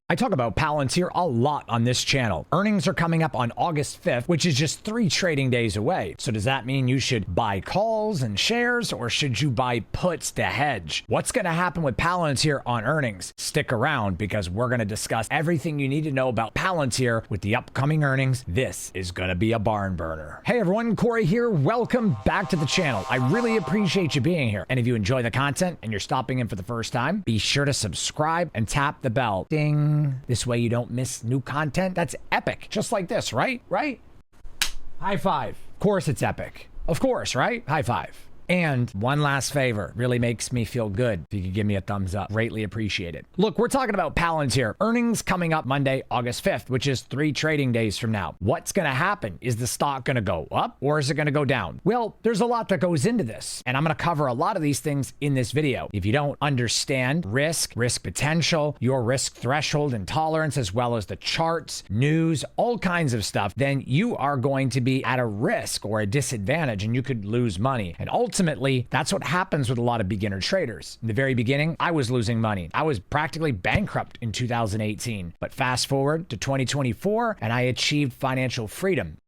I talk about Palantir a lot on this channel. Earnings are coming up on August 5th, which is just 3 trading days away. So does that mean you should buy calls and shares, or should you buy puts to hedge? What's going to happen with Palantir on earnings? Stick around because we're going to discuss everything you need to know about Palantir with the upcoming earnings. This is going to be a barn burner. Hey everyone, Corey here. Welcome back to the channel. I really appreciate you being here. And if you enjoy the content and you're stopping in for the first time, be sure to subscribe and tap the bell. Ding. This way you don't miss new content. That's epic. Just like this, right? Right? High five. Of course it's epic. Of course, right? High five. And one last favor, really makes me feel good if you could give me a thumbs up. Greatly appreciate it. Look, we're talking about Palantir. Earnings coming up Monday, August 5th, which is 3 trading days from now. What's going to happen? Is the stock going to go up or is it going to go down? Well, there's a lot that goes into this, and I'm going to cover a lot of these things in this video. If you don't understand risk potential, your risk threshold and tolerance, as well as the charts, news, all kinds of stuff, then you are going to be at a risk or a disadvantage and you could lose money. And ultimately, that's what happens with a lot of beginner traders. In the very beginning, I was losing money. I was practically bankrupt in 2018. But fast forward to 2024, and I achieved financial freedom.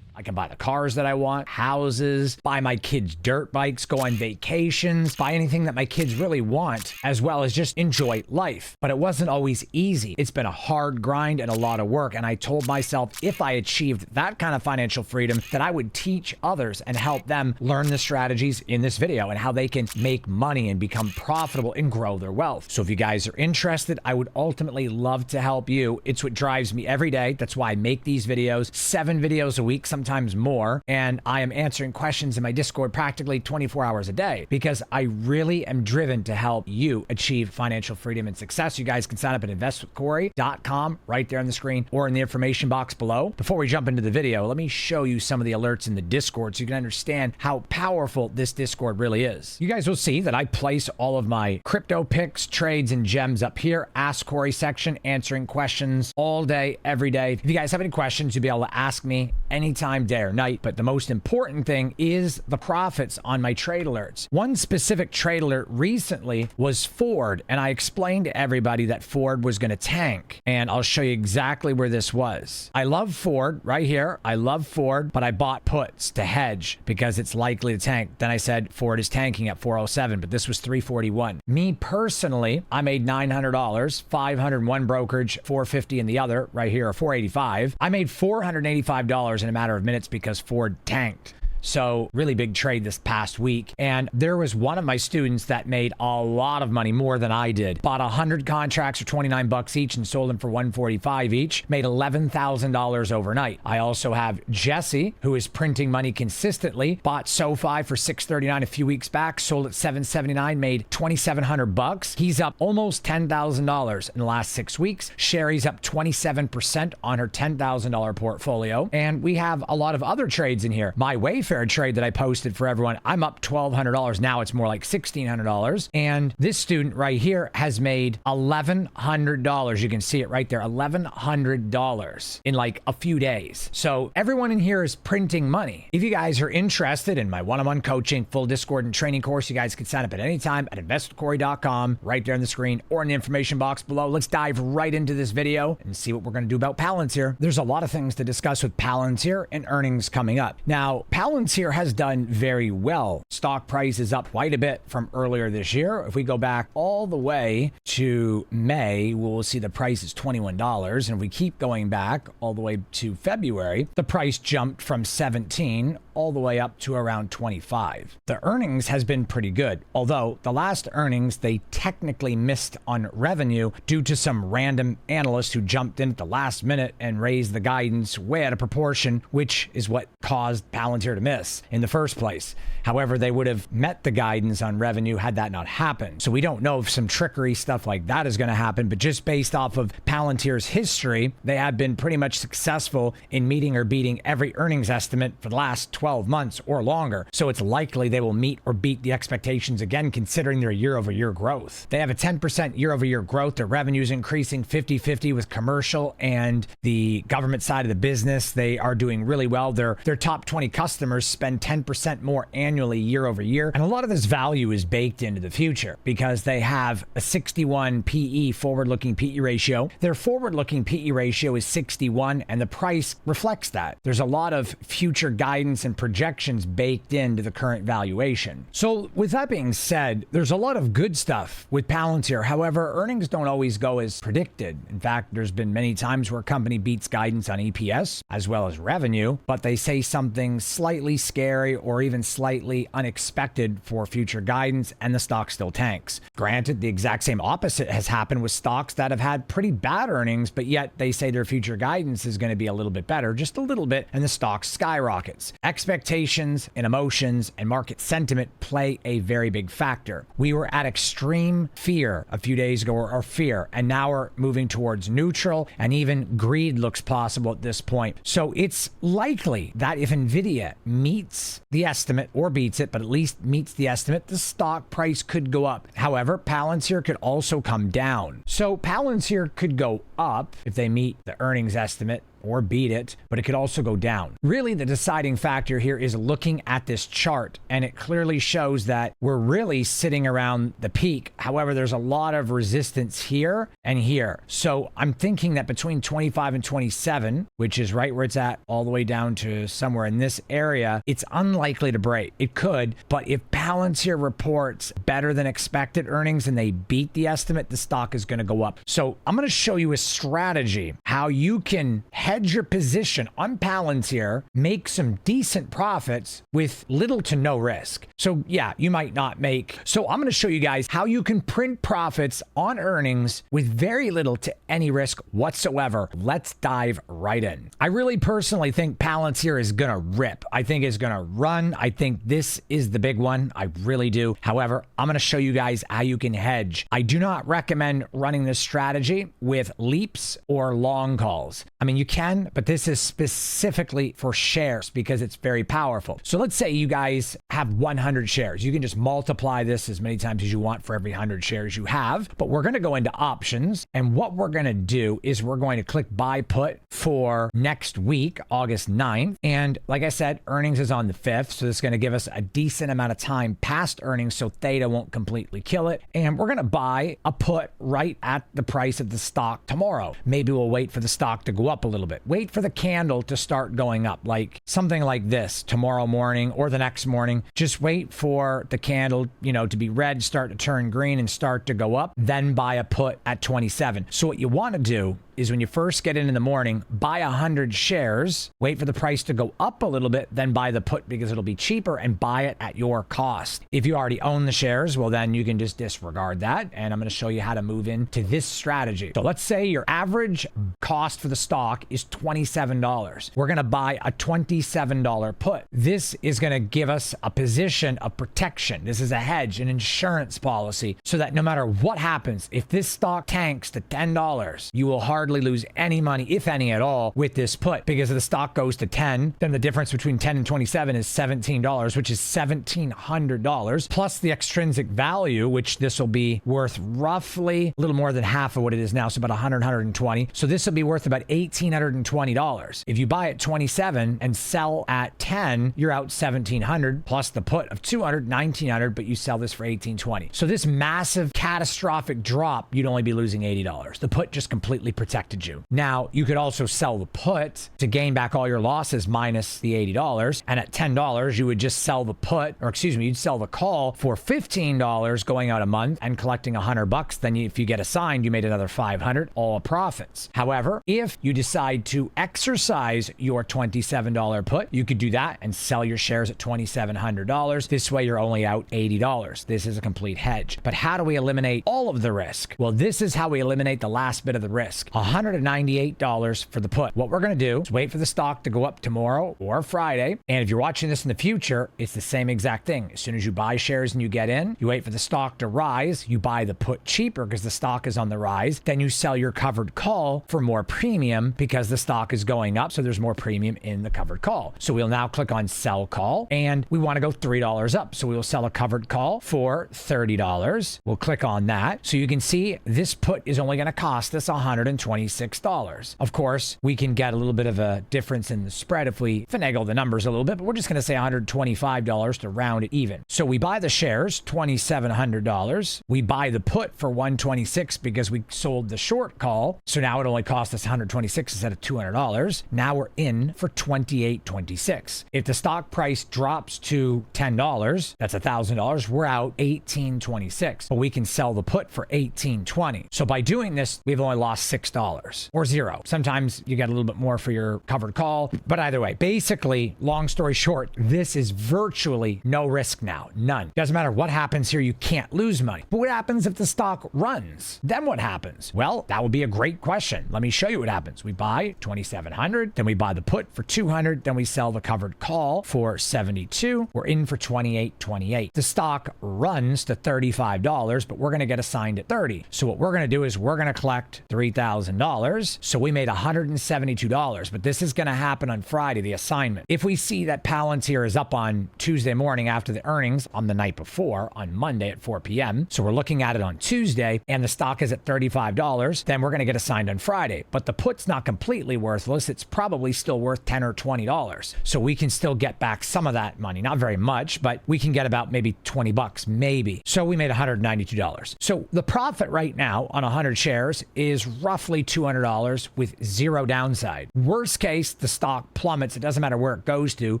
I can buy the cars that I want, houses, buy my kids dirt bikes, go on vacations, buy anything that my kids really want, as well as just enjoy life. But it wasn't always easy. It's been a hard grind and a lot of work. And I told myself if I achieved that kind of financial freedom, that I would teach others and help them learn the strategies in this video and how they can make money and become profitable and grow their wealth. So if you guys are interested, I would ultimately love to help you. It's what drives me every day. That's why I make these videos, 7 videos a week, sometimes more, and I am answering questions in my Discord practically 24 hours a day because I really am driven to help you achieve financial freedom and success. You guys can sign up at investwithcorey.com right there on the screen or in the information box below. Before we jump into the video, let me show you some of the alerts in the Discord so you can understand how powerful this Discord really is. You guys will see that I place all of my crypto picks, trades, and gems up here. Ask Corey section, answering questions all day, every day. If you guys have any questions, you'll be able to ask me anytime, day or night. But the most important thing is the profits on my trade alerts. One specific trade alert recently was Ford, and I explained to everybody that Ford was going to tank, and I'll show you exactly where this was. I love Ford right here. I love Ford, but I bought puts to hedge because it's likely to tank. Then I said Ford is tanking at 407, but this was 341. Me personally, I made $900, 501 brokerage, 450 in the other right here, or 485. I made $485 in a matter of minutes because Ford tanked. So really big trade this past week. And there was one of my students that made a lot of money, more than I did. Bought 100 contracts for 29 bucks each and sold them for 145 each. Made $11,000 overnight. I also have Jesse, who is printing money consistently. Bought SoFi for $639 a few weeks back, sold at $779, made 2,700 bucks. He's up almost $10,000 in the last 6 weeks. Sherry's up 27% on her $10,000 portfolio. And we have a lot of other trades in here. My Wayfair trade that I posted for everyone, I'm up $1,200. Now it's more like $1,600. And this student right here has made $1,100. You can see it right there, $1,100 in like a few days. So everyone in here is printing money. If you guys are interested in my one-on-one coaching, full Discord and training course, you guys can sign up at any time at investwithcorey.com right there on the screen or in the information box below. Let's dive right into this video and see what we're going to do about Palantir. There's a lot of things to discuss with Palantir and earnings coming up. Now, Palantir has done very well. Stock price is up quite a bit from earlier this year. If we go back all the way to May, we'll see the price is $21. And if we keep going back all the way to February, the price jumped from 17 all the way up to around 25. The earnings has been pretty good, although the last earnings, they technically missed on revenue due to some random analyst who jumped in at the last minute and raised the guidance way out of proportion, which is what caused Palantir to miss in the first place. However, they would have met the guidance on revenue had that not happened. So we don't know if some trickery stuff like that is going to happen, but just based off of Palantir's history, they have been pretty much successful in meeting or beating every earnings estimate for the last 12 months or longer. So it's likely they will meet or beat the expectations again, considering their year-over-year growth. They have a 10% year-over-year growth. Their revenue is increasing 50-50 with commercial and the government side of the business. They are doing really well. Their top 20 customers customers spend 10% more annually year over year. And a lot of this value is baked into the future because they have a 61 PE, forward-looking PE ratio. Their forward-looking PE ratio is 61, and the price reflects that. There's a lot of future guidance and projections baked into the current valuation. So with that being said, there's a lot of good stuff with Palantir. However, earnings don't always go as predicted. In fact, there's been many times where a company beats guidance on EPS as well as revenue, but they say something slightly scary or even slightly unexpected for future guidance, and the stock still tanks. Granted, the exact same opposite has happened with stocks that have had pretty bad earnings, but yet they say their future guidance is going to be a little bit better, just a little bit, and the stock skyrockets. Expectations and emotions and market sentiment play a very big factor. We were at extreme fear a few days ago, or fear, and now we're moving towards neutral, and even greed looks possible at this point. So it's likely that if Nvidia meets the estimate or beats it, but at least meets the estimate, the stock price could go up. However, Palantir could also come down. So Palantir could go up if they meet the earnings estimate or beat it, but it could also go down. Really, the deciding factor here is looking at this chart, and it clearly shows that we're really sitting around the peak. However, there's a lot of resistance here and here. So I'm thinking that between 25 and 27, which is right where it's at, all the way down to somewhere in this area, it's unlikely to break. It could, but if Palantir reports better than expected earnings and they beat the estimate, the stock is going to go up. So I'm going to show you a strategy, how you can hedge your position on Palantir, make some decent profits with little to no risk. So yeah, you might not make. So I'm going to show you guys how you can print profits on earnings with very little to any risk whatsoever. Let's dive right in. I really personally think Palantir is going to rip. I think it's going to run. I think this is the big one. I really do. However, I'm going to show you guys how you can hedge. I do not recommend running this strategy with leaps or long calls. I mean, you can, but this is specifically for shares because it's very powerful. So let's say you guys have 100 shares. You can just multiply this as many times as you want for every 100 shares you have, but we're going to go into options. And what we're going to do is we're going to click buy put for next week, August 9th. And like I said, earnings is on the 5th. So this is going to give us a decent amount of time past earnings so theta won't completely kill it. And we're going to buy a put right at the price of the stock tomorrow. Maybe we'll wait for the stock to go up a little bit. Wait for the candle to start going up, like something like this tomorrow morning or the next morning. Just wait for the candle, to be red, start to turn green and start to go up, then buy a put at 27. So what you want to do is when you first get in the morning, buy 100 shares, wait for the price to go up a little bit, then buy the put because it'll be cheaper and buy it at your cost. If you already own the shares, well, then you can just disregard that. And I'm going to show you how to move into this strategy. So let's say your average cost for the stock is $27. We're going to buy a $27 put. This is going to give us a position of protection. This is a hedge, an insurance policy, so that no matter what happens, if this stock tanks to $10, you will hardly lose any money, if any at all, with this put, because if the stock goes to 10, then the difference between 10 and 27 is $17, which is $1,700 plus the extrinsic value, which this will be worth roughly a little more than half of what it is now. So about 120. So this will be worth about $1,820. If you buy at 27 and sell at 10, you're out $1,700 plus the put of $200, $1,900, but you sell this for $1,820. So this massive catastrophic drop, you'd only be losing $80. The put just completely protected you. Now, you could also sell the put to gain back all your losses minus the $80. And at $10, you would just sell the put, or excuse me, you'd sell the call for $15 going out a month and collecting $100. Then if you get assigned, you made another $500, all profits. However, if you decide to exercise your $27 put, you could do that and sell your shares at $2,700. This way, you're only out $80. This is a complete hedge. But how do we eliminate all of the risk? Well, this is how we eliminate the last bit of the risk. $198 for the put. What we're going to do is wait for the stock to go up tomorrow or Friday. And if you're watching this in the future, it's the same exact thing. As soon as you buy shares and you get in, you wait for the stock to rise. You buy the put cheaper because the stock is on the rise. Then you sell your covered call for more premium. premium because the stock is going up. So there's more premium in the covered call. So we'll now click on sell call and we want to go $3 up. So we will sell a covered call for $30. We'll click on that. So you can see this put is only going to cost us $126. Of course, we can get a little bit of a difference in the spread if we finagle the numbers a little bit, but we're just going to say $125 to round it even. So we buy the shares, $2,700. We buy the put for $126 because we sold the short call. So now it only cost us $126 instead of $200. Now we're in for $28.26. If the stock price drops to $10, that's $1,000. We're out $18.26, but we can sell the put for $18.20. So by doing this, we've only lost $6 or zero. Sometimes you get a little bit more for your covered call, but either way, basically, long story short, this is virtually no risk now, none. Doesn't matter what happens here, you can't lose money. But what happens if the stock runs? Then what happens? Well, that would be a great question. Let me show you what happens. We buy $2,700, then we buy the put for $200, then we sell the covered call for $72. We're in for $28.28. The stock runs to $35, but we're going to get assigned at $30. So what we're going to do is we're going to collect $3,000. So we made $172, but this is going to happen on Friday, the assignment. If we see that Palantir is up on Tuesday morning after the earnings on the night before, on Monday at 4 p.m., so we're looking at it on Tuesday, and the stock is at $35, then we're going to get assigned on Friday. But the put's not completely worthless. It's probably still worth $10 or $20. So we can still get back some of that money. Not very much, but we can get about maybe $20, maybe. So we made $192. So the profit right now on 100 shares is roughly $200 with zero downside. Worst case, the stock plummets. It doesn't matter where it goes to.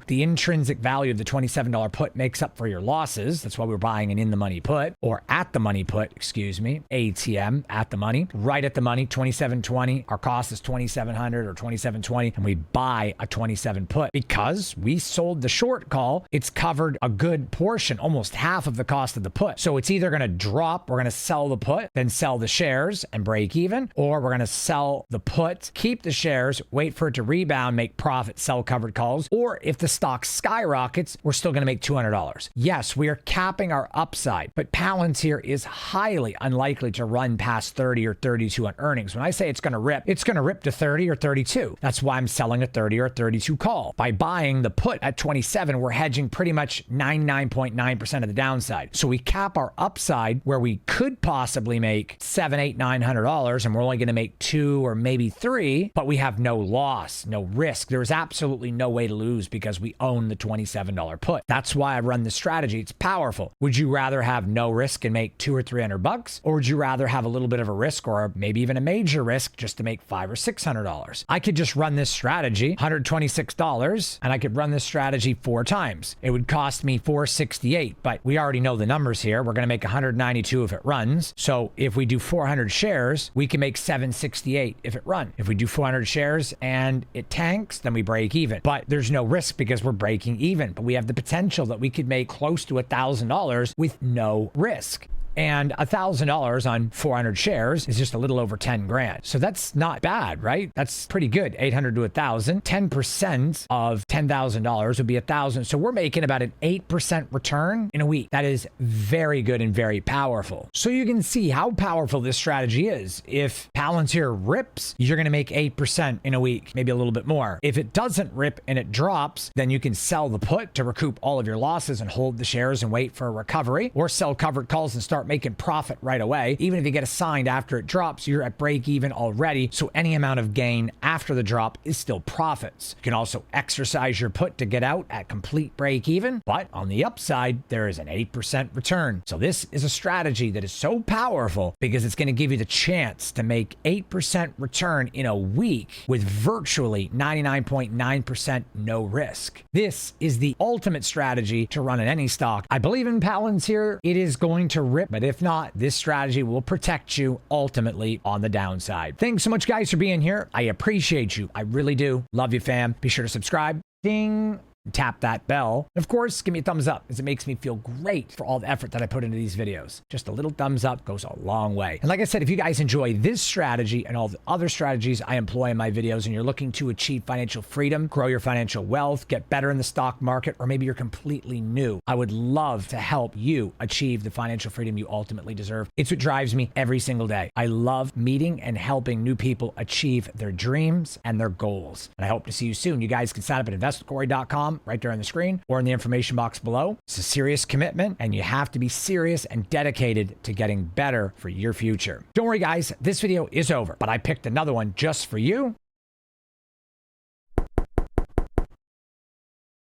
The intrinsic value of the $27 put makes up for your losses. That's why we're buying an in-the-money put, or at-the-money put, excuse me, ATM, at the money, right at the money, $27.20. Our cost is $2,700 or $27.20, and we buy a 27 put. Because we sold the short call, it's covered a good portion, almost half of the cost of the put. So it's either going to drop, we're going to sell the put, then sell the shares and break even, or we're going to sell the put, keep the shares, wait for it to rebound, make profit, sell covered calls, or if the stock skyrockets, we're still going to make $200. Yes, we are capping our upside, but Palantir is highly unlikely to run past 30 or 32 on earnings. When I say it's going to rip to 30 or 32. That's why I'm selling a 30 or 32 call. By buying the put at 27, we're hedging pretty much 99.9% of the downside. So we cap our upside where we could possibly make $700, $800, $900, and we're only going to make 2 or maybe 3, but we have no loss, no risk. There's absolutely no way to lose because we own the $27 put. That's why I run the strategy. It's powerful. Would you rather have no risk and make $200 or $300, or would you rather have a little bit of a risk or maybe even a major risk just to make $500 or $600? I could just run this strategy, $126, and I could run this strategy 4 times. It would cost me $468, but we already know the numbers here. We're going to make $192 if it runs. So if we do 400 shares, we can make $768 if it runs. If we do 400 shares and it tanks, then we break even. But there's no risk because we're breaking even. But we have the potential that we could make close to $1,000 with no risk. And $1,000 on 400 shares is just a little over 10 grand. So that's not bad, right? That's pretty good. 800 to 1,000. 10% of $10,000 would be 1,000. So we're making about an 8% return in a week. That is very good and very powerful. So you can see how powerful this strategy is. If Palantir rips, you're going to make 8% in a week, maybe a little bit more. If it doesn't rip and it drops, then you can sell the put to recoup all of your losses and hold the shares and wait for a recovery, or sell covered calls and start making profit right away. Even if you get assigned after it drops, you're at break even already. So any amount of gain after the drop is still profits. You can also exercise your put to get out at complete break even, but on the upside, there is an 8% return. So this is a strategy that is so powerful because it's going to give you the chance to make 8% return in a week with virtually 99.9% no risk. This is the ultimate strategy to run in any stock. I believe in Palantir. It is going to rip, but if not, this strategy will protect you ultimately on the downside. Thanks so much, guys, for being here. I appreciate you. I really do. Love you, fam. Be sure to subscribe. Ding. and tap that bell. And of course, give me a thumbs up as it makes me feel great for all the effort that I put into these videos. Just a little thumbs up goes a long way. And like I said, if you guys enjoy this strategy and all the other strategies I employ in my videos and you're looking to achieve financial freedom, grow your financial wealth, get better in the stock market, or maybe you're completely new, I would love to help you achieve the financial freedom you ultimately deserve. It's what drives me every single day. I love meeting and helping new people achieve their dreams and their goals. And I hope to see you soon. You guys can sign up at investwithcorey.com right there on the screen or in the information box below. It's a serious commitment and you have to be serious and dedicated to getting better for your future. Don't worry guys, this video is over, but I picked another one just for you.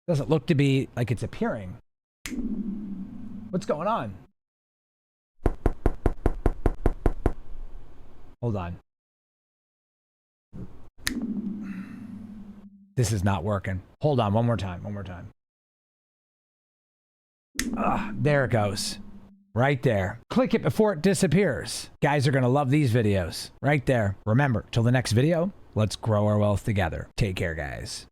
Doesn't look to be like it's appearing. What's going on? Hold on. This is not working. Hold on, one more time. There it goes. Right there. Click it before it disappears. Guys are going to love these videos. Right there. Remember, till the next video, let's grow our wealth together. Take care, guys.